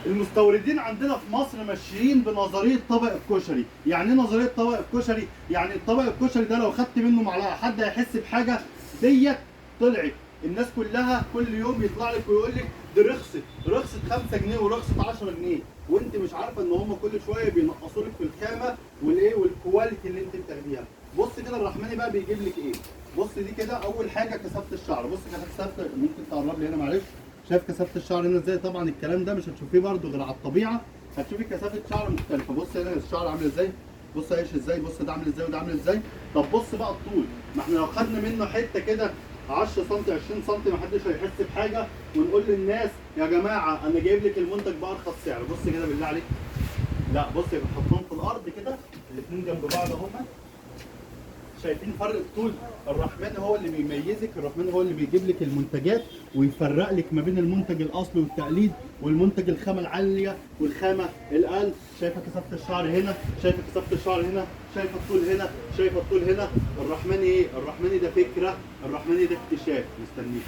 المستوردين عندنا في مصر ماشيين بنظريه طبق الكشري. يعني ايه نظريه طبق الكشري؟ يعني الطبق الكشري ده لو خدت منه معلقه حد هيحس بحاجه؟ ديت طلعت الناس كلها كل يوم يطلع لك ويقول لك دي رخصت 5 جنيه ورخصت 10 جنيه، وانت مش عارفه ان هم كل شويه بينقصوا لك في الخامه والايه والكواليتي اللي انت بتاخديها. بص كده الرحماني بقى بيجيب لك ايه؟ بص دي كده اول حاجه كثافه الشعر. بص كثافه، ممكن تقرب لي هنا معلش؟ شايف كثافه الشعر هنا ازاي؟ طبعا الكلام ده مش هتشوفيه برده غير على الطبيعه، هتشوفي كثافه شعر مختلفه. بص هنا الشعر عامل ازاي، بص عايش ازاي، بص ده عامل ازاي وده عامل ازاي. طب بص بقى الطول، ما احنا لو خدنا منه حته كده 10 سم 20 سم محدش هيحس بحاجه، ونقول للناس يا جماعه انا جايب لك المنتج بارخص سعر. بص كده بالله عليك، لا بص يبقى حطهم في الارض كده الاثنين جنب بعض اهما، شايفين فرق الطول؟ الرحمن هو اللي بيميزك، الرحمن هو اللي بيجيب لك المنتجات ويفرق لك ما بين المنتج الاصلي والتقليد والمنتج الخامه العاليه والخامه الاقل. شايفه كثافه الشعر هنا، شايفه كثافه الشعر هنا، شايفه الطول هنا، شايفه الطول هنا. الرحمن ايه؟ الرحمن ده فكره، الرحمن ده اكتشاف مستنيك.